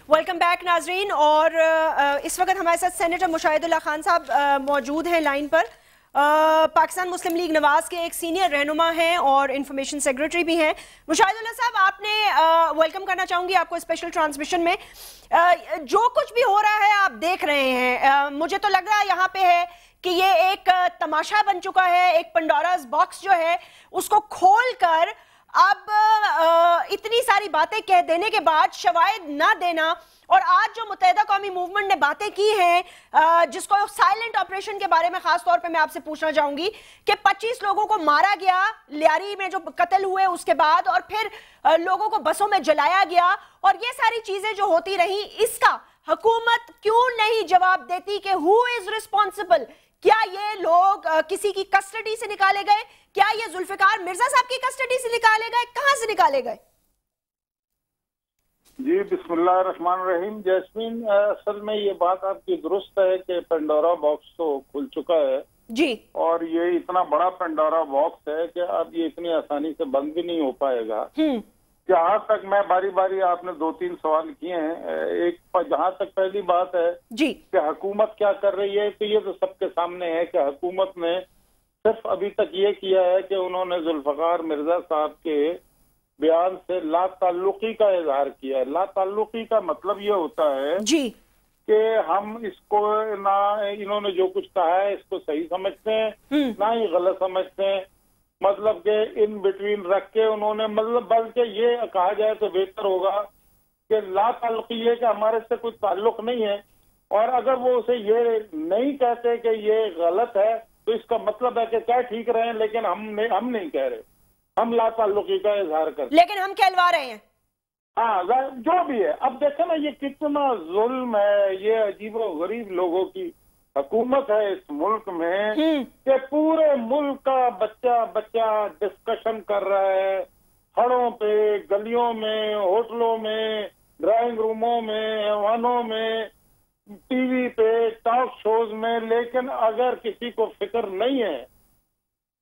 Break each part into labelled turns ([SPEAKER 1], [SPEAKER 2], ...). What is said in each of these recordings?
[SPEAKER 1] Welcome back नाजरीन। और इस वक्त हमारे साथ सेनेटर मुशाहिदुल्लाह खान साहब मौजूद हैं लाइन पर। पाकिस्तान मुस्लिम लीग नवाज के एक सीनियर रहनुमा हैं और इंफॉर्मेशन सेक्रेटरी भी हैं। मुशाहिदुल्लाह साहब, आपने वेलकम करना चाहूंगी आपको स्पेशल ट्रांसमिशन में। जो कुछ भी हो रहा है आप देख रहे हैं, मुझे तो लग रहा है यहाँ पे है कि ये एक तमाशा बन चुका है। एक पंडोरास बॉक्स जो है उसको खोल कर अब इतनी सारी बातें कह देने के बाद शवाहिद ना देना, और आज जो मुत्तहिदा कौमी मूवमेंट ने बातें की हैं जिसको साइलेंट ऑपरेशन के बारे में खास तौर पे मैं आपसे पूछना चाहूंगी कि 25 लोगों को मारा गया लियारी में जो कत्ल हुए उसके बाद, और फिर लोगों को बसों में जलाया गया, और ये सारी चीजें जो होती रही, इसका हुकूमत क्यों नहीं जवाब देती कि हु इज रिस्पॉन्सिबल? क्या ये लोग किसी की कस्टडी से निकाले गए? क्या ये जुल्फिकार मिर्जा साहब की कस्टडी से निकाले गए? कहां से निकाले गए?
[SPEAKER 2] जी बिस्मिल्लाह रहमान रहीम। जैस्मीन, असल में ये बात आपकी दुरुस्त है कि पेंडोरा बॉक्स तो खुल चुका है
[SPEAKER 1] जी, और
[SPEAKER 2] ये इतना बड़ा पेंडोरा बॉक्स है कि अब ये इतनी आसानी से बंद भी नहीं हो पाएगा। जहाँ तक मैं बारी बारी आपने 2-3 सवाल किए हैं, एक जहाँ तक पहली बात है
[SPEAKER 1] जी
[SPEAKER 2] कि हुकूमत क्या कर रही है, तो ये तो सबके सामने है कि हुकूमत ने सिर्फ अभी तक ये किया है कि उन्होंने जुल्फकार मिर्जा साहब के बयान से लाताल्लुकी का इजहार किया है। लाताल्लुकी का मतलब ये होता है
[SPEAKER 1] जी
[SPEAKER 2] कि हम इसको ना इन्होंने जो कुछ कहा है इसको सही समझते हैं ना ही गलत समझते हैं, मतलब के इन बिटवीन रख के उन्होंने, मतलब बल्कि ये कहा जाए तो बेहतर होगा कि लाताल्लुकी है कि हमारे से कोई ताल्लुक नहीं है। और अगर वो उसे ये नहीं कहते कि ये गलत है तो इसका मतलब है कि क्या ठीक रहे, लेकिन हम नहीं कह रहे, हम लाताल्लुकी का इजहार करते,
[SPEAKER 1] लेकिन हम कहलवा रहे हैं।
[SPEAKER 2] हाँ, जो भी है। अब देखो ना ये कितना जुल्म है, ये अजीबो गरीब लोगों की हुकूमत है इस मुल्क में कि पूरे मुल्क का बच्चा बच्चा डिस्कशन कर रहा है, सड़कों पे, गलियों में, होटलों में, ड्राइंग रूमों में, वाहनों में, टीवी पे, टॉक शोज में, लेकिन अगर किसी को फिक्र नहीं है,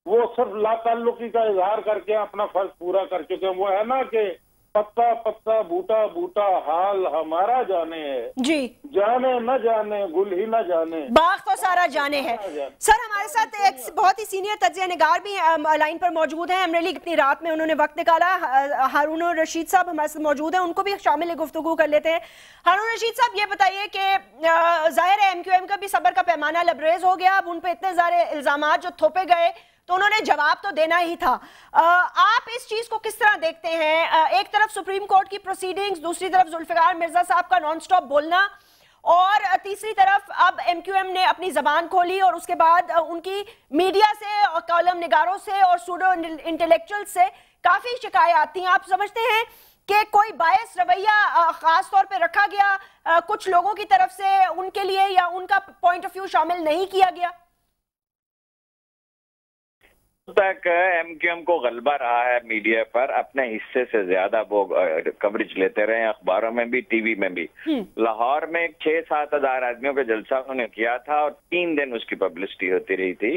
[SPEAKER 2] वो सिर्फ लाताल्लुकी का इजहार करके अपना फर्ज पूरा कर चुके हैं। वो है ना कि पत्ता पत्ता बूटा बूटा हाल हमारा जाने है
[SPEAKER 1] जी,
[SPEAKER 2] जाने न जाने गुल ही न जाने
[SPEAKER 1] बाग तो सारा जाने है। सर, हमारे साथ एक बहुत ही सीनियर तज्जिया निगार भी लाइन पर मौजूद हैं। हमने इतनी रात में उन्होंने वक्त निकाला। हारून रशीद साहब हमारे साथ मौजूद हैं, उनको भी शामिल गुफ्तगू कर लेते हैं। हारून रशीद साहब, ये बताइए कि जाहिर है MQM का भी सब्र का पैमाना लबरेज हो गया। अब उन पर इतने सारे इल्जामात जो थोपे गए तो उन्होंने जवाब तो देना ही था। आप इस चीज को किस तरह देखते हैं? एक तरफ सुप्रीम कोर्ट की प्रोसीडिंग्स, दूसरी तरफ जुल्फिकार मिर्जा साहब का नॉन स्टॉप बोलना, और तीसरी तरफ अब MQM ने अपनी जबान खोली और उसके बाद उनकी मीडिया से और कॉलम निगारों से और सूडो इंटेलेक्चुअल से काफी शिकायत आती हैं। आप समझते हैं कि कोई बायस रवैया खास तौर पे रखा गया कुछ लोगों की तरफ से उनके लिए, या उनका पॉइंट ऑफ व्यू शामिल नहीं किया गया?
[SPEAKER 3] तक MQM को गलबा रहा है मीडिया पर, अपने हिस्से से ज्यादा वो कवरेज लेते रहे, अखबारों में भी, टीवी में भी। लाहौर में 6-7 हजार आदमियों का जलसा उन्होंने किया था और 3 दिन उसकी पब्लिसिटी होती रही थी।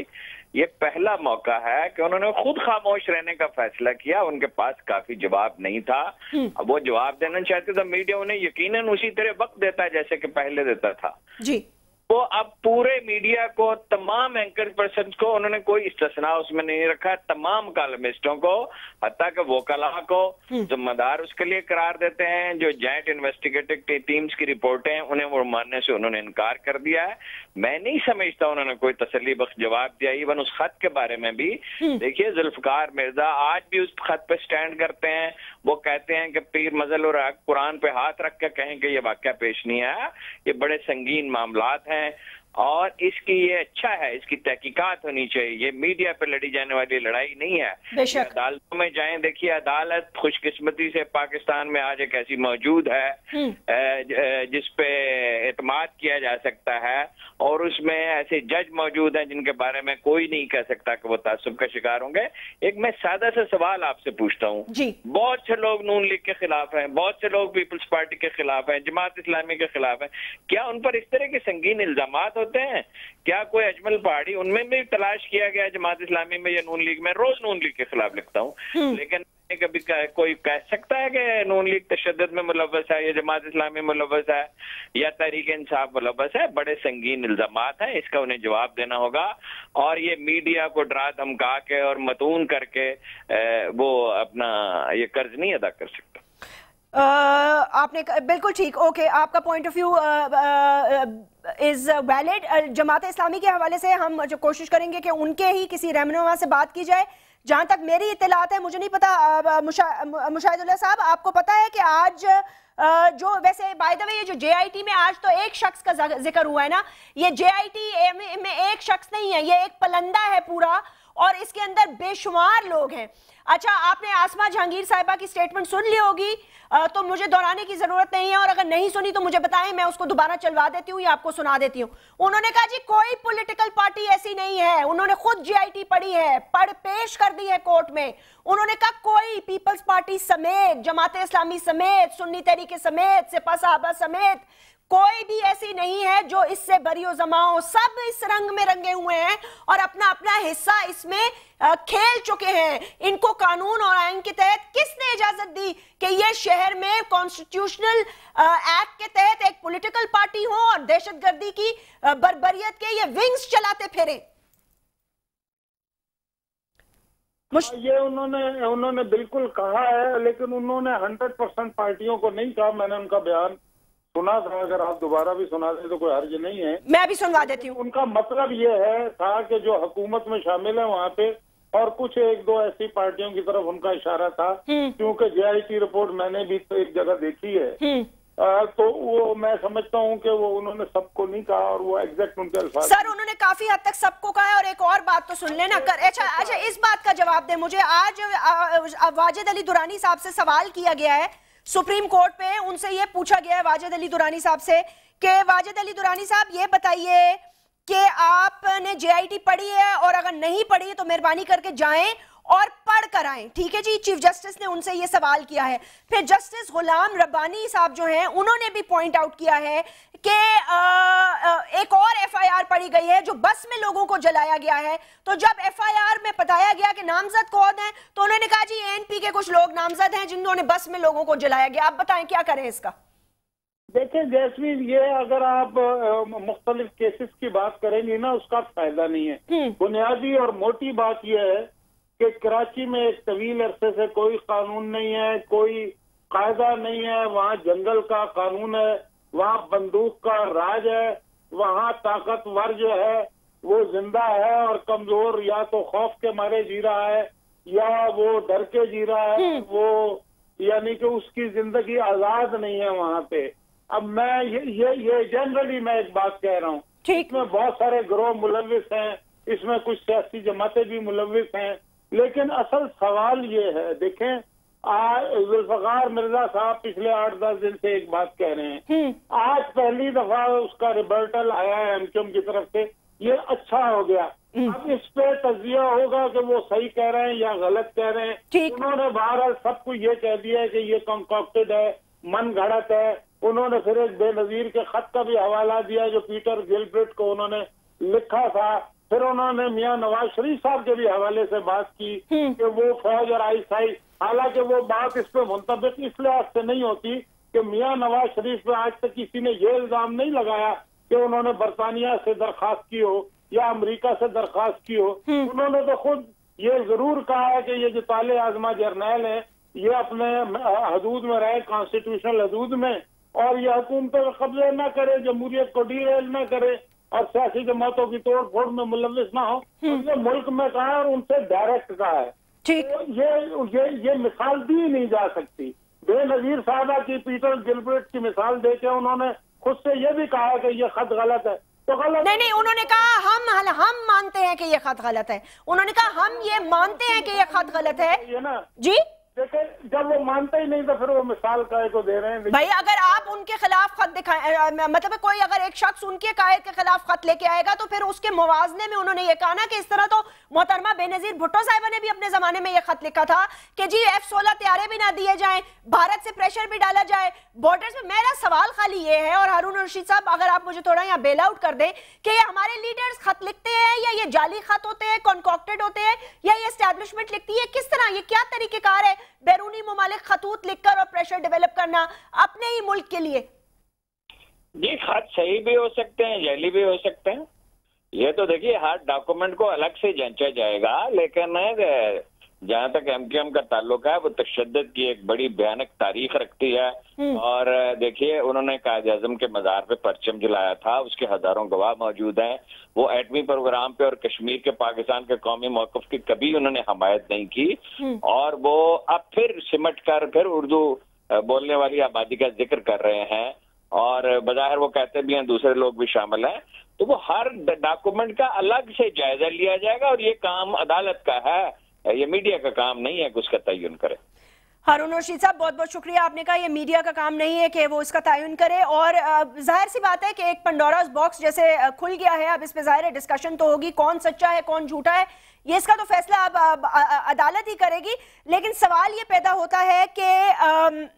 [SPEAKER 3] ये पहला मौका है कि उन्होंने खुद खामोश रहने का फैसला किया। उनके पास काफी जवाब नहीं था। अब वो जवाब देना चाहते तो मीडिया उन्हें यकीनन उसी तरह वक्त देता जैसे कि पहले देता था
[SPEAKER 1] जी।
[SPEAKER 3] वो अब पूरे मीडिया को, तमाम एंकर पर्सन को, उन्होंने कोई इस्तेस्ना उसमें नहीं रखा, तमाम कॉलमिस्टों को, हत्ता के वोकला को जिम्मेदार उसके लिए करार देते हैं। जो जॉइंट इन्वेस्टिगेटिव टीम्स की रिपोर्टें हैं उन्हें वो मानने से उन्होंने इनकार कर दिया है। मैं नहीं समझता उन्होंने कोई तसल्ली बख्श जवाब दिया। इवन उस खत के बारे में भी देखिए, जुल्फकार मिर्जा आज भी उस खत पे स्टैंड करते हैं। वो कहते हैं कि पीर मजल और कुरान पे हाथ रख के कहें कि ये वाकया पेश नहीं आया, ये बड़े संगीन मामलात हैं और इसकी ये अच्छा है, इसकी तहकीकात होनी चाहिए। ये मीडिया पे लड़ी जाने वाली लड़ाई नहीं है। अदालतों में जाएं, देखिए अदालत खुशकिस्मती से पाकिस्तान में आज एक ऐसी मौजूद है जिस पे एतमाद किया जा सकता है, और उसमें ऐसे जज मौजूद हैं जिनके बारे में कोई नहीं कह सकता कि वो तासुब का शिकार होंगे। एक मैं सादा सा सवाल आपसे पूछता हूँ, बहुत से लोग नून लीग के खिलाफ हैं, बहुत से लोग पीपल्स पार्टी के खिलाफ हैं, जमात इस्लामी के खिलाफ हैं, क्या उन पर इस तरह के संगीन इल्जामात होते हैं? क्या कोई अजमल पहाड़ी, उनमें भी तलाश किया गया जमात इस्लामी में या नून लीग में? रोज नून लीग के खिलाफ लिखता हूँ, लेकिन कभी कोई कह सकता है कि नून लीग तशद्दुद में मुलव्वस है या जमात इस्लामी मुलव्वस है या तहरीक इंसाफ मुलव्वस है? बड़े संगीन इल्जामात हैं, इसका उन्हें जवाब देना होगा। और ये मीडिया को डरा धमका के और मतून करके वो अपना ये कर्ज नहीं अदा कर सकता।
[SPEAKER 1] आपने बिल्कुल ठीक, ओके, आपका point of view is valid. Jamaat Islami के हवाले से हम जो कोशिश करेंगे कि उनके ही किसी रहनुमा से बात की जाए। जहां तक मेरी इत्तलात है, मुझे नहीं पता मुशाहिदुल्लाह साहब, आपको पता है कि आज जो वैसे बाय द वे ये जो JIT में आज तो एक शख्स का जिक्र हुआ है ना, ये JIT में एक शख्स नहीं है, ये एक पलंदा है पूरा, और इसके अंदर बेशुमार लोग हैं। अच्छा, आपने आसमा जहांगीर साहिबा की स्टेटमेंट सुन ली होगी, तो मुझे दोहराने की जरूरत नहीं है, और अगर नहीं सुनी तो मुझे बताएं, मैं उसको दोबारा चलवा देती हूँ या आपको सुना देती हूँ। उन्होंने कहा जी कोई पॉलिटिकल पार्टी ऐसी नहीं है, उन्होंने खुद JIT पढ़ी है, पढ़ पेश कर दी है कोर्ट में। उन्होंने कहा कोई पीपल्स पार्टी समेत, जमात इस्लामी समेत, सुन्नी तहरीके समेत, सिपा साहबा समेत कोई भी ऐसी नहीं है जो इससे बरियो जमाओ, सब इस रंग में रंगे हुए हैं और अपना अपना हिस्सा इसमें खेल चुके हैं। इनको कानून और आइन के तहत किसने इजाजत दी कि ये शहर में कॉन्स्टिट्यूशनल एक्ट के तहत एक पॉलिटिकल पार्टी हो और दहशतगर्दी की बर्बरियत के ये विंग्स चलाते फिरे?
[SPEAKER 2] ये उन्होंने बिल्कुल कहा है, लेकिन उन्होंने 100% पार्टियों को नहीं कहा। मैंने उनका बयान सुना था, अगर आप दोबारा भी सुना दे तो कोई हर्ज नहीं है।
[SPEAKER 1] मैं भी सुनवा देती हूँ।
[SPEAKER 2] उनका मतलब ये है था कि जो हुकूमत में शामिल है वहाँ पे, और कुछ एक दो ऐसी पार्टियों की तरफ उनका इशारा था, क्योंकि JIT रिपोर्ट मैंने भी तो एक जगह देखी है, तो वो मैं समझता हूँ कि वो उन्होंने सबको नहीं कहा, और वो एग्जैक्ट उनके अल्फाज
[SPEAKER 1] सर उन्होंने काफी हद तक सबको कहा है। और एक और बात तो सुन लेना अच्छा, इस बात का जवाब दे मुझे। आज वाजिद अली दुरानी साहब से सवाल किया गया है सुप्रीम कोर्ट पे, उनसे ये पूछा गया है वाजिद अली दुरानी साहब से कि वाजिद अली दुरानी साहब ये बताइए कि आपने JIT पढ़ी है, और अगर नहीं पढ़ी तो मेहरबानी करके जाएं और पढ़ कर आएं। ठीक है जी, चीफ जस्टिस ने उनसे ये सवाल किया है। फिर जस्टिस गुलाम रब्बानी साहब जो हैं, उन्होंने भी पॉइंट आउट किया है कि एक और FIR पढ़ी गई है जो बस में लोगों को जलाया गया है। तो जब FIR में बताया गया कि नामजद कौन है, तो उन्होंने कहा जी ANP के कुछ लोग नामजद हैं जिन्होंने बस में लोगों को जलाया गया। आप बताएं क्या करें इसका?
[SPEAKER 2] देखिए जैस्मीन, ये अगर आप मुख्तलिफ केसेस की बात करेंगी ना, उसका फायदा नहीं है। बुनियादी और मोटी बात यह है कि कराची में एक तवील अरसे से कोई कानून नहीं है, कोई कायदा नहीं है। वहाँ जंगल का कानून है, वहाँ बंदूक का राज है, वहाँ ताकतवर जो है वो जिंदा है और कमजोर या तो खौफ के मारे जी रहा है या वो डर के जी रहा है, वो यानी कि उसकी जिंदगी आजाद नहीं है वहाँ पे। अब मैं ये जनरली मैं एक बात कह रहा हूँ, इसमें बहुत सारे गिरोह मुलविस हैं, इसमें कुछ सियासी जमातें भी मुलविस हैं, लेकिन असल सवाल ये है, देखें जुल्फकार मिर्जा साहब पिछले 8-10 दिन से एक बात कह रहे हैं, आज पहली दफा उसका रिबर्टल आया है MQM की तरफ से, ये अच्छा हो गया। अब इस पे तजिया होगा कि वो सही कह रहे हैं या गलत कह रहे हैं। उन्होंने बहरहाल सबको ये कह दिया है कि ये कंकॉक्टेड है, मन घड़त है। उन्होंने फिर एक बेनजीर के खत का भी हवाला दिया जो पीटर गिलब्रिट को उन्होंने लिखा था। फिर उन्होंने मियां नवाज शरीफ साहब के भी हवाले से बात की कि वो फौज और ISI, हालांकि वो बात इस पे मुंतबिक इस लिहाज से नहीं होती कि मियां नवाज शरीफ पे आज तक किसी ने ये इल्जाम नहीं लगाया कि उन्होंने बरतानिया से दरखास्त की हो या अमेरिका से दरखास्त की हो। उन्होंने तो खुद ये जरूर कहा है कि ये जो ताले आजमा जर्नैल है ये अपने हदूद में रहे, कॉन्स्टिट्यूशनल हदूद में, और ये हुकूमतों पर कब्जे न करे, जमहूरियत को डीरेल न करे और सियासी जमातों की तोड़ फोड़ में मुलविस ना हो। उनके मुल्क में कहा और उनसे डायरेक्ट कहा है। ये मिसाल दी नहीं जा सकती। बेनजीर साहबा की पीटर गिलब्रिट की मिसाल देके उन्होंने खुद से ये भी कहा कि ये खत गलत है, तो गलत
[SPEAKER 1] नहीं, उन्होंने कहा हम मानते हैं कि ये खत गलत है। उन्होंने कहा हम ये मानते हैं कि ये खत गलत है,
[SPEAKER 2] ये ना
[SPEAKER 1] जी।
[SPEAKER 2] जब वो मानते ही नहीं तो फिर वो मिसाल काहे को दे रहे हैं?
[SPEAKER 1] भाई अगर आप उनके खिलाफ खत दिखाए, मतलब कोई अगर एक शख्स उनके कायद के खिलाफ खत लेके आएगा तो फिर उसके मुवाजने में उन्होंने ये कहा ना कि इस तरह तो मोहतरमा बेनजीर भुट्टो साहिबा ने भी अपने जमाने में ये खत लिखा था कि जी F-16 तैयारे भी ना दिए जाएं, भारत से प्रेशर भी डाला जाए बॉर्डर्स में। मेरा सवाल खाली ये है, और हारून रशीद साहब अगर आप मुझे थोड़ा यहाँ बेल आउट कर दें कि ये हमारे लीडर्स खत लिखते हैं या ये जाली खत होते हैं, कॉन्कॉक्टेड होते हैं, या ये एस्टैब्लिशमेंट लिखती है, किस तरह, ये क्या तरीकेकार है बैरूनी ममालिक खतूत लिखकर और प्रेशर डेवलप करना अपने ही मुल्क के लिए?
[SPEAKER 3] जी, खत सही भी हो सकते हैं, जैली भी हो सकते हैं। ये तो देखिए हर डॉक्यूमेंट को अलग से जांचा जाएगा, लेकिन जहां तक एमक्यूएम का ताल्लुक है वो तशद्दुद की एक बड़ी भयानक तारीख रखती है। और देखिए उन्होंने कायद आज़म के मज़ार पे परचम जलाया था, उसके हजारों गवाह मौजूद हैं। वो एटमी प्रोग्राम पे और कश्मीर के पाकिस्तान के कौमी मौक़िफ़ की कभी उन्होंने हमायत नहीं की, और वो अब फिर सिमट कर फिर उर्दू बोलने वाली आबादी का जिक्र कर रहे हैं, और बज़ाहिर वो कहते भी हैं दूसरे लोग भी शामिल हैं। तो वो हर डॉक्यूमेंट का अलग से जायजा लिया जाएगा, और ये काम अदालत का है, ये मीडिया का काम नहीं है कि उसका तयन करे।
[SPEAKER 1] हारून रशीद साहब, बहुत बहुत शुक्रिया। आपने कहा ये मीडिया का काम नहीं है कि वो इसका तयन करे, और जाहिर सी बात है कि एक पंडोरास बॉक्स जैसे खुल गया है। अब इस पे जाहिर है डिस्कशन तो होगी, कौन सच्चा है कौन झूठा है, ये इसका तो फैसला अब अदालत ही करेगी। लेकिन सवाल ये पैदा होता है कि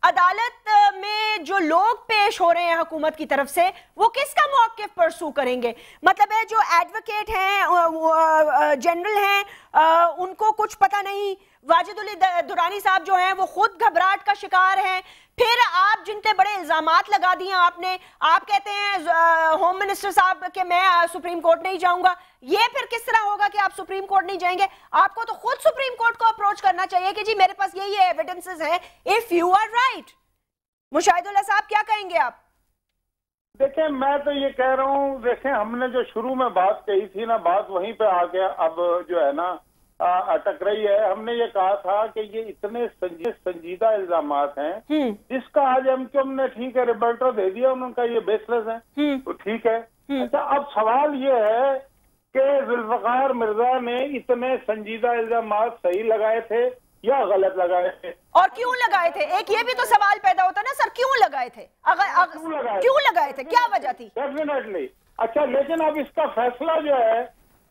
[SPEAKER 1] अदालत में जो लोग पेश हो रहे हैं हुकूमत की तरफ से, वो किसका मौक़िफ़ परसू करेंगे? मतलब है जो एडवोकेट हैं, जनरल हैं, उनको कुछ पता नहीं। वाजिद अली दुरानी साहब जो हैं वो खुद घबराहट का शिकार हैं। फिर आप जिन पे बड़े इल्जामात लगा दिए आपने, आप कहते हैं होम मिनिस्टर साहब के मैं सुप्रीम कोर्ट नहीं जाऊंगा। ये फिर किस तरह होगा कि आप सुप्रीम कोर्ट नहीं जाएंगे? आपको तो खुद सुप्रीम कोर्ट को अप्रोच करना चाहिए कि जी मेरे पास ये एविडेंसेस हैं, if you are right. Mushahidullah साहब, क्या कहेंगे आप?
[SPEAKER 2] देखें, मैं तो ये कह रहा हूँ, देखें हमने जो शुरू में बात कही थी ना, बात वहीं पे आके अब जो है ना अटक रही है। हमने ये कहा था कि ये इतने संजीदा इल्जामात हैं जिसका आज एमक्यूएम ने ठीक है रिबर्टो दे दिया, उनका ये बेसलेस है, तो ठीक है। अच्छा, अब सवाल ये है कि जुल्फकार मिर्जा ने इतने संजीदा इल्जामात सही लगाए थे या गलत लगाए थे,
[SPEAKER 1] और क्यों लगाए थे? एक ये भी तो सवाल पैदा होता है ना सर, क्यों लगाए थे? क्यों लगाए थे, क्या वजह थी?
[SPEAKER 2] डेफिनेटली। अच्छा, लेकिन अब इसका फैसला जो है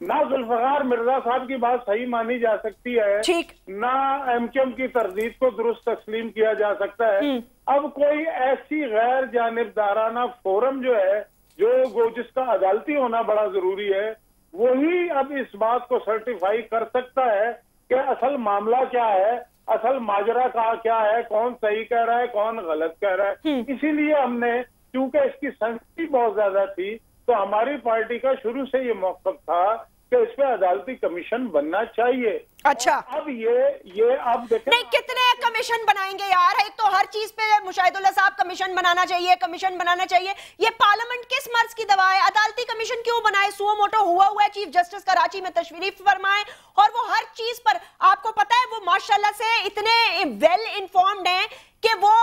[SPEAKER 2] ना जुल्फकार मिर्जा साहब की बात सही मानी जा सकती है,
[SPEAKER 1] ठीक,
[SPEAKER 2] ना एमक्यूएम की तरदीद को दुरुस्त तस्लीम किया जा सकता है। अब कोई ऐसी गैर जानिबदाराना फोरम जो है, जो जिसका अदालती होना बड़ा जरूरी है, वही अब इस बात को सर्टिफाई कर सकता है कि असल मामला क्या है, असल माजरा का क्या है, कौन सही कह रहा है कौन गलत कह रहा है। इसीलिए हमने, क्योंकि इसकी संख्या बहुत ज्यादा थी, तो हमारी पार्टी का शुरू से ये मौक़िफ़ था कि इस पे अदालती कमीशन बनना चाहिए।
[SPEAKER 1] अच्छा,
[SPEAKER 2] अब ये अब देखें,
[SPEAKER 1] नहीं, कितने कमीशन बनाएंगे यार? एक तो हर चीज पे मुशाहिदुल्लाह साहब कमीशन बनाना चाहिए, कमीशन बनाना चाहिए। ये पार्लियामेंट किस मर्ज की दवा है? अदालती कमीशन क्यों बनाए? सुओ मोटो हुआ है, चीफ जस्टिस कराची में तशरीफ फरमाए, और वो हर चीज पर, आपको पता है वो माशाल्लाह से इतने वेल इन्फॉर्म्ड हैं कि वो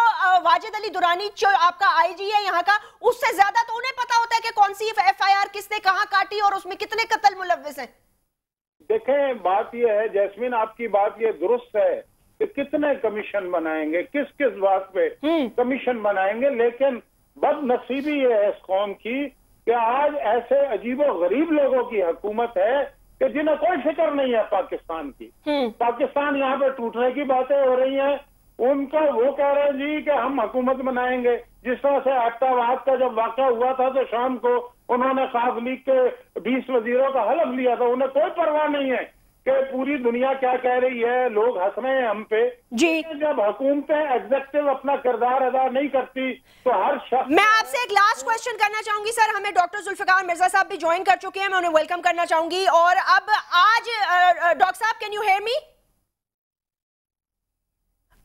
[SPEAKER 1] वाजिद अली दुरानी जो आपका आईजी है यहाँ का, उससे ज्यादा तो उन्हें पता होता है कि कौन सी एफआईआर किसने कहाँ काटी और उसमें कितने कत्ल मुलव्विस हैं।
[SPEAKER 2] देखें, बात यह है जैस्मीन, आपकी बात ये दुरुस्त है कि कितने कमीशन बनाएंगे, किस किस बात पे कमीशन बनाएंगे, लेकिन बदनसीबी ये है इस कौम की कि आज ऐसे अजीबो गरीब लोगों की हुकूमत है कि जिन्हें कोई फिक्र नहीं है पाकिस्तान की। पाकिस्तान यहाँ पे टूटने की बातें हो रही हैं, उनका वो कह रहे हैं जी कि हम हुकूमत बनाएंगे। जिस तरह से एबटाबाद का जब वाक़या हुआ था तो शाम को उन्होंने खास लीग के 20 वजीरों का हलफ लिया था, उन्हें कोई परवाह नहीं है कि पूरी दुनिया क्या कह रही है, लोग हंस रहे हैं हम पे जी। जब हुकूमतें एग्जेक्टिव अपना किरदार अदा नहीं करती तो हर शख्स।
[SPEAKER 1] मैं आपसे एक लास्ट क्वेश्चन करना चाहूंगी सर, हमें डॉक्टर जुल्फिकार मिर्जा साहब भी ज्वाइन कर चुके हैं, मैं उन्हें वेलकम करना चाहूंगी। और अब आज डॉक्टर साहब, कैन यू हेयर मी?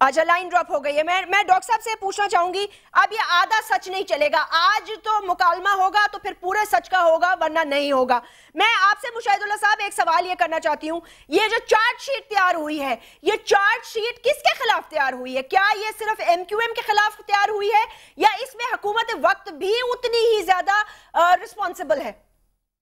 [SPEAKER 1] अच्छा, लाइन ड्रॉप हो गई है। मैं डॉक्टर साहब से पूछना चाहूंगी, अब ये आधा सच नहीं चलेगा, आज तो मुकालमा होगा तो फिर पूरे सच का होगा, वरना नहीं होगा। मैं आपसे मुशाहिदुल्लाह साहब एक सवाल ये करना चाहती हूँ, ये जो चार्जशीट तैयार हुई है, ये चार्जशीट किसके खिलाफ तैयार हुई है? क्या ये सिर्फ एमक्यूएम के खिलाफ तैयार हुई है या इसमें हुकूमत वक्त भी उतनी ही ज्यादा रिस्पॉन्सिबल है?